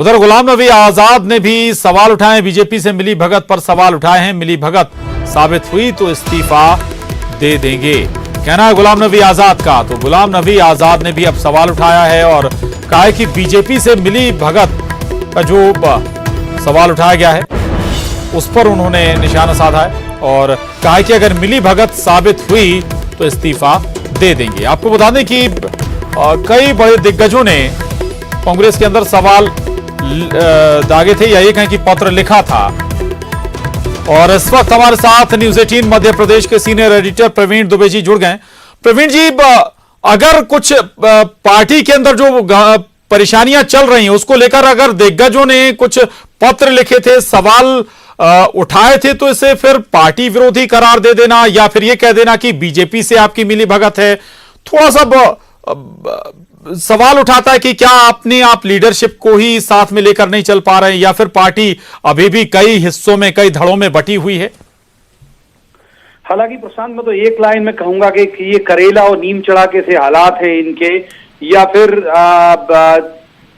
उधर गुलाम नबी आजाद ने भी सवाल उठाए, बीजेपी से मिली भगत पर सवाल उठाए हैं। मिली भगत साबित हुई तो इस्तीफा दे देंगे, कहना है गुलाम नबी आजाद का। तो गुलाम नबी आजाद ने भी अब सवाल उठाया है और कहा है कि बीजेपी से मिली भगत का जो सवाल उठाया गया है उस पर उन्होंने निशाना साधा है और कहा है कि अगर मिली भगत साबित हुई तो इस्तीफा दे देंगे। आपको बता दें कि कई बड़े दिग्गजों ने कांग्रेस के अंदर सवाल दागे थे या ये कहें कि पत्र लिखा था। और इस वक्त हमारे साथ न्यूज 18 मध्य प्रदेश के सीनियर एडिटर प्रवीण दुबे जी जुड़ गए। प्रवीण जी, अगर कुछ पार्टी के अंदर जो परेशानियां चल रही हैं उसको लेकर अगर दिग्गजों ने कुछ पत्र लिखे थे, सवाल उठाए थे, तो इसे फिर पार्टी विरोधी करार दे देना या फिर यह कह देना कि बीजेपी से आपकी मिली भगत है, थोड़ा सा सवाल उठाता है कि क्या आप लीडरशिप को ही साथ में लेकर नहीं चल पा रहे हैं या फिर पार्टी अभी भी कई हिस्सों में, कई धड़ों में बटी हुई है। हालांकि प्रशांत, मैं तो एक लाइन में कहूंगा कि ये करेला और नीम चढ़ाके से हालात है इनके, या फिर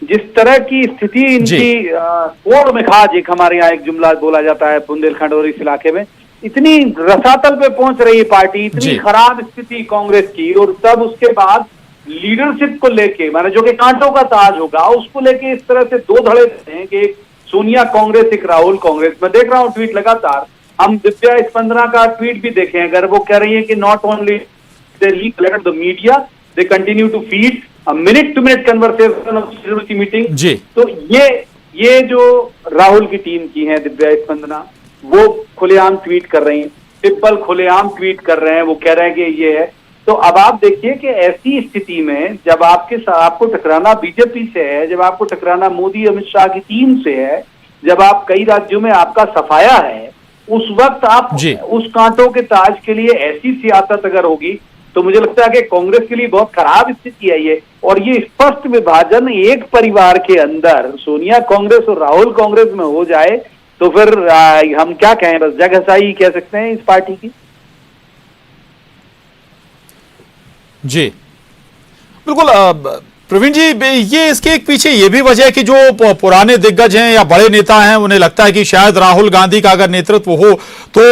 जिस तरह की स्थिति इनकी कोड़ में खाज, एक हमारे यहाँ एक जुमला बोला जाता है बुंदेलखंड और इस इलाके में, इतनी रसातल पे पहुंच रही है पार्टी, इतनी खराब स्थिति कांग्रेस की, और तब उसके बाद लीडरशिप को लेके, माने जो कि कांटों का ताज होगा, उसको लेके इस तरह से दो धड़े हैं कि एक सोनिया कांग्रेस, एक राहुल कांग्रेस। मैं देख रहा हूं ट्वीट लगातार, हम दिव्या स्पंदना का ट्वीट भी देखे, अगर वो कह रही है कि not only they leak the media, they continue to feed a minute to minute conversation of security meeting. तो ये जो राहुल की टीम की है दिव्या स्पंदना, वो खुलेआम ट्वीट कर रही है, पिप्पल खुलेआम ट्वीट कर रहे हैं, वो कह रहे हैं कि ये है। तो अब आप देखिए कि ऐसी स्थिति में जब आपको टकराना बीजेपी से है, जब आपको टकराना मोदी अमित शाह की टीम से है, जब आप कई राज्यों में आपका सफाया है, उस वक्त आप उस कांटों के ताज के लिए ऐसी सियासत अगर होगी तो मुझे लगता है कि कांग्रेस के लिए बहुत खराब स्थिति है ये। और ये स्पष्ट विभाजन एक परिवार के अंदर सोनिया कांग्रेस और राहुल कांग्रेस में हो जाए तो फिर हम क्या कहें, बस जगहसाई कह सकते हैं इस पार्टी की। जी बिल्कुल प्रवीण जी, ये इसके एक पीछे ये भी वजह है कि जो पुराने दिग्गज हैं या बड़े नेता हैं उन्हें लगता है कि शायद राहुल गांधी का अगर नेतृत्व हो तो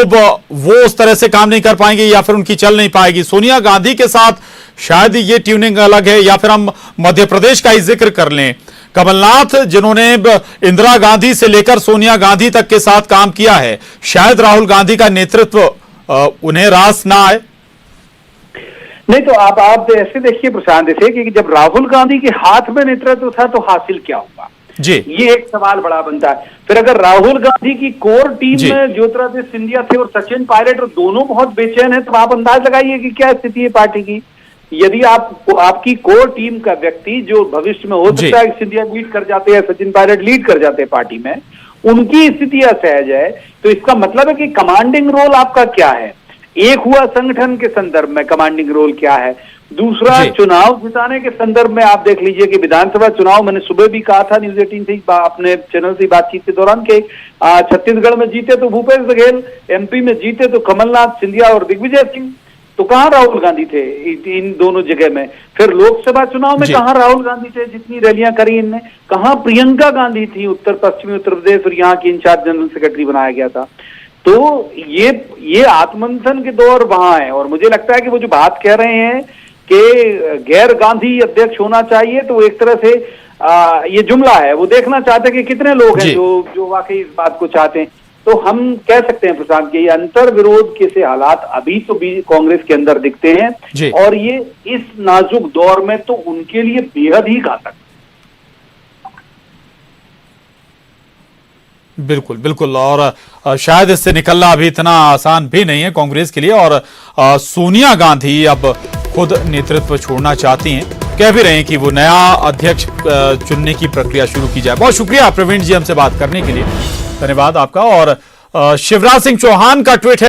वो उस तरह से काम नहीं कर पाएंगे या फिर उनकी चल नहीं पाएगी। सोनिया गांधी के साथ शायद ये ट्यूनिंग अलग है, या फिर हम मध्य प्रदेश का ही जिक्र कर लें, कमलनाथ जिन्होंने इंदिरा गांधी से लेकर सोनिया गांधी तक के साथ काम किया है, शायद राहुल गांधी का नेतृत्व उन्हें रास ना आए। नहीं तो आप ऐसे देखिए प्रशांत, जैसे कि जब राहुल गांधी के हाथ में नेतृत्व था तो हासिल क्या हुआ जी, ये एक सवाल बड़ा बनता है। फिर अगर राहुल गांधी की कोर टीम में ज्योतिरादित्य सिंधिया थे और सचिन पायलट, और दोनों बहुत बेचैन है, तो आप अंदाज लगाइए कि क्या स्थिति है पार्टी की। यदि आपकी कोर टीम का व्यक्ति जो भविष्य में हो सकता है सिंधिया लीड कर जाते हैं, सचिन पायलट लीड कर जाते हैं पार्टी में, उनकी स्थिति असहज है, तो इसका मतलब है कि कमांडिंग रोल आपका क्या है। एक हुआ संगठन के संदर्भ में कमांडिंग रोल क्या है, दूसरा चुनाव जिताने के संदर्भ में आप देख लीजिए कि विधानसभा चुनाव, मैंने सुबह भी कहा था न्यूज 18 से अपने चैनल से बातचीत के दौरान के छत्तीसगढ़ में जीते तो भूपेश बघेल, एमपी में जीते तो कमलनाथ, सिंधिया और दिग्विजय सिंह, तो कहां राहुल गांधी थे इन दोनों जगह में। फिर लोकसभा चुनाव में कहां राहुल गांधी थे, जितनी रैलियां करी इनने, कहां प्रियंका गांधी थी उत्तर पश्चिमी उत्तर प्रदेश, और यहाँ की इंचार्ज जनरल सेक्रेटरी बनाया गया था। तो ये आत्ममंथन के दौर वहां है, और मुझे लगता है कि वो जो बात कह रहे हैं कि गैर गांधी अध्यक्ष होना चाहिए, तो एक तरह से ये जुमला है, वो देखना चाहते हैं कि कितने लोग हैं जो वाकई इस बात को चाहते हैं। तो हम कह सकते हैं प्रशांत कि ये अंतर विरोध के से हालात अभी तो भी कांग्रेस के अंदर दिखते हैं, और ये इस नाजुक दौर में तो उनके लिए बेहद ही घातक। बिल्कुल बिल्कुल, और शायद इससे निकलना अभी इतना आसान भी नहीं है कांग्रेस के लिए। और सोनिया गांधी अब खुद नेतृत्व छोड़ना चाहती हैं, कह भी रहे हैं कि वो नया अध्यक्ष चुनने की प्रक्रिया शुरू की जाए। बहुत शुक्रिया प्रवीण जी हमसे बात करने के लिए, धन्यवाद आपका। और शिवराज सिंह चौहान का ट्वीट है।